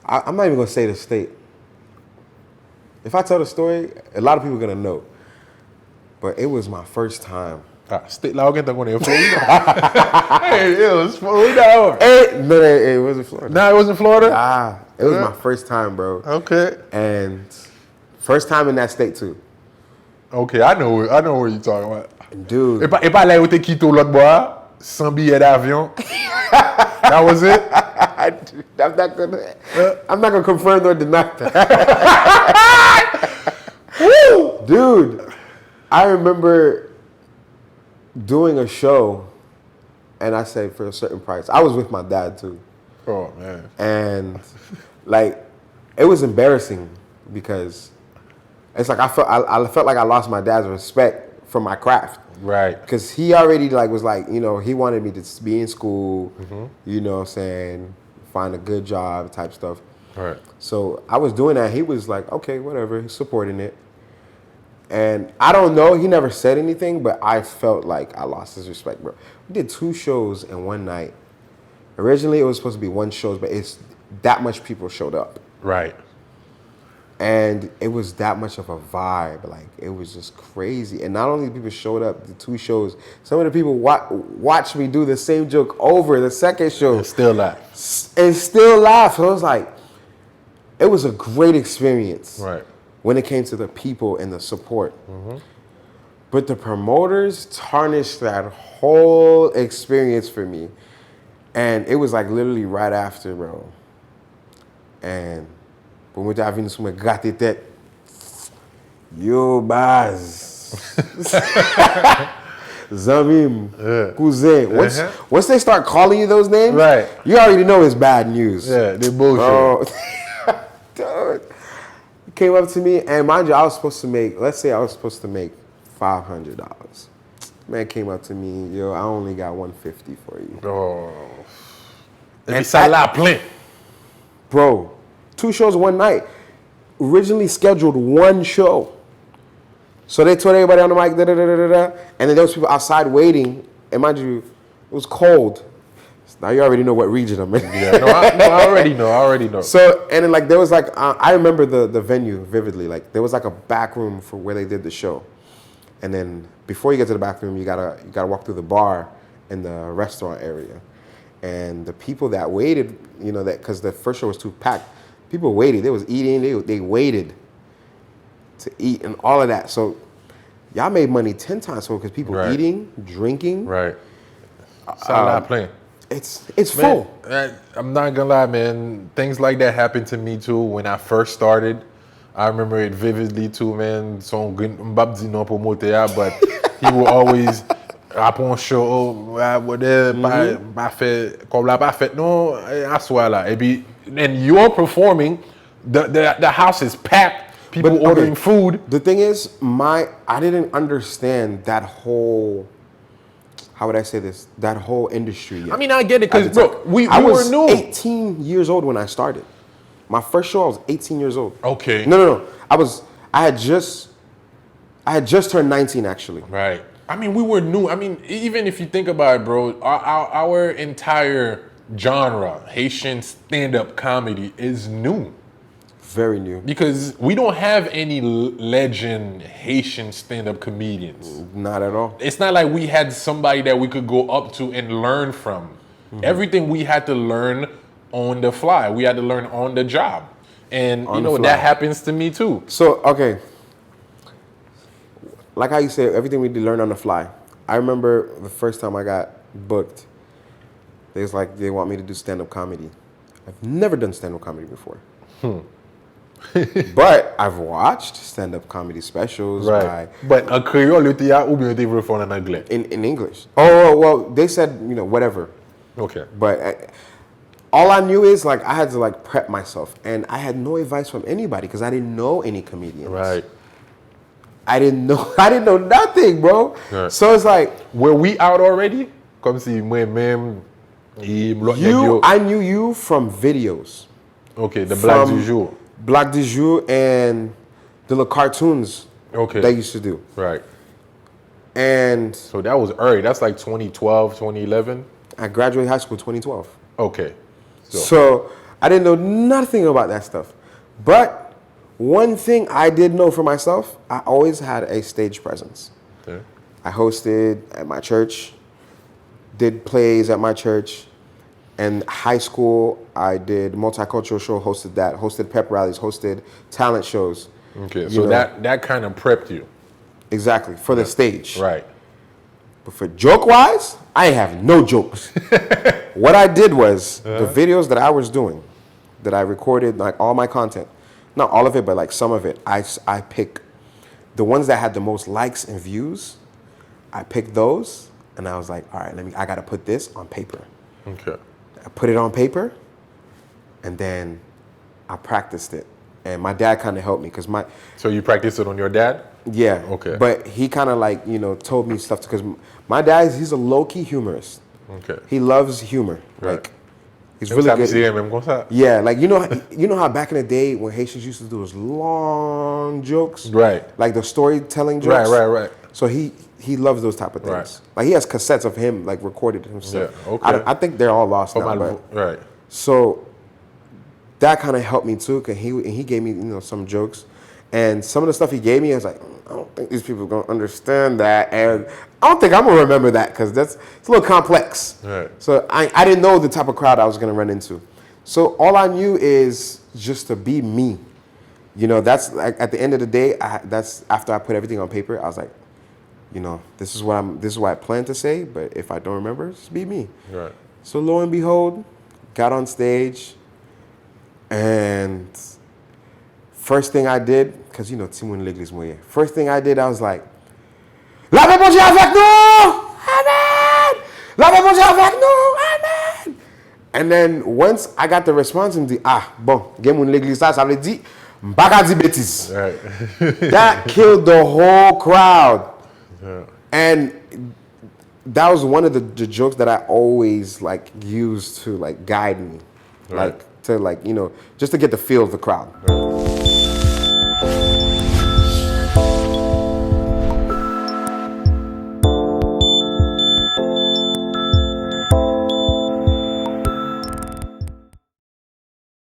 I'm not even gonna say the state. If I tell the story, a lot of people are gonna know. But it was my first time. State lá alguém tá com ele. It was Florida. No, it wasn't Florida. No, it wasn't Florida? It was my first time, bro. Okay. And first time in that state, too. Okay, I know what you're talking about. Dude. Et pas là où t'es quitté l'autre bois, sans billet d'avion. That was it? I'm not gonna confirm nor deny that. Dude, I remember doing a show, and I said for a certain price. I was with my dad too. Oh man. And like, it was embarrassing because it's like I felt like I lost my dad's respect for my craft. Right. Because he already was like, he wanted me to be in school, you know what I'm saying, find a good job type stuff. Right. So I was doing that. He was like, okay, whatever, he's supporting it. And I don't know, he never said anything, but I felt like I lost his respect, bro. We did 2 shows in one night. Originally, it was supposed to be 1 show, but it's that much people showed up. Right. And it was that much of a vibe. Like, it was just crazy. And not only people showed up, the 2 shows, some of the people watched me do the same joke over the second show. And still laugh. And still laugh. So it was like, it was a great experience. Right. When it came to the people and the support. But the promoters tarnished that whole experience for me. And it was like literally right after, bro. And pour moi t'as vu nous gâter tête. Yo baz. Zamim, cousin. Once they start calling you those names, right, you already know it's bad news. Yeah, they bullshit. Dude. He came up to me, and mind you, I was supposed to make, let's say I was supposed to make $500. Man came up to me, yo, I only got $150 for you. Oh. And ça l'a plein. Bro, 2 shows one night. Originally scheduled 1 show. So they told everybody on the mic, and then there was people outside waiting. And mind you, it was cold. Now you already know what region I'm in. Yeah, I already know. So, and then like there was like, I remember the venue vividly. Like there was like a back room for where they did the show. And then before you get to the back room, you gotta walk through the bar in the restaurant area. And the people that waited, that because the first show was too packed, people waited. They was eating. They waited to eat and all of that. So y'all made money 10 times more because people eating, drinking. Right. Ça l'a plein. It's Man, full. I'm not gonna lie, man. Things like that happened to me too when I first started. I remember it vividly too, man. Son m'bap di non pour monter, but he will always après un show, pas fait comme l'a pas fait non, assois là. And you're performing, the house is packed. People ordering food. The thing is, I didn't understand that whole. How would I say this? That whole industry. Yet. I mean, I get it because bro, we were new. I was 18 years old when I started. My first show, I was 18 years old. Okay. No. I had just turned 19 actually. Right. I mean, we were new. I mean, even if you think about it, bro, our entire genre, Haitian stand-up comedy, is new. Very new. Because we don't have any legend Haitian stand-up comedians. Not at all. It's not like we had somebody that we could go up to and learn from. Everything we had to learn on the fly. We had to learn on the job. And that happens to me too. So, okay. Like how you said, everything we did learn on the fly. I remember the first time I got booked, they want me to do stand-up comedy. I've never done stand-up comedy before. But I've watched stand-up comedy specials. Right. But a Creole ou bien they were en anglais? In English. Oh, well, they said, whatever. Okay. But all I knew is, I had to, prep myself. And I had no advice from anybody because I didn't know any comedians. Right. I didn't know nothing, bro. Right. So it's like... Were we out already? Comme si moi-même... I knew you from videos. Okay, the Black du Jour. Black du Jour and the little cartoons they used to do. Right. And... So that was early. That's like 2012, 2011? I graduated high school 2012. Okay. So I didn't know nothing about that stuff. But one thing I did know for myself, I always had a stage presence. Okay. I hosted at my church, did plays at my church. And high school, I did multicultural show, hosted pep rallies, hosted talent shows. Okay, so that kind of prepped you. Exactly, for the stage. Right. But for joke-wise, I have no jokes. What I did was, the videos that I was doing, that I recorded, like all my content, not all of it, but like some of it, I pick the ones that had the most likes and views. I picked those, and I was like, all right, I got to put this on paper. Okay. I put it on paper, and then I practiced it. And my dad kind of helped me because So you practiced it on your dad? Yeah. Okay. But he kind of like, told me stuff because my dad, he's a low-key humorist. Okay. He loves humor. Right. Like, he's really good. Même comme ça. Yeah, like, you know how back in the day when Haitians used to do those long jokes? Right. Like the storytelling jokes? Right. So he loves those type of things. Right. Like he has cassettes of him like recorded himself. Yeah, okay. I think they're all lost now. But, Right. so that kind of helped me too, cause he gave me some jokes, and some of the stuff he gave me, I was like, I don't think these people are gonna understand that, and I don't think I'm gonna remember that because it's a little complex. Right. So I didn't know the type of crowd I was gonna run into. So all I knew is just to be me. That's like at the end of the day. That's after I put everything on paper. I was like, this is what I plan to say, but if I don't remember, just be me. Right. So lo and behold, got on stage, and first thing I did, because Timon l'église moyen. First thing I did, I was like, la paix bon Dieu avec nous, amen. La paix bon Dieu avec nous, amen. And then once I got the response, I'm like, bon, gen moun l'église ça veut dire, m'pa di bêtise. Right. That killed the whole crowd. Yeah. And that was one of the jokes that I always like used to like guide me, Right. like to like just to get the feel of the crowd. Right.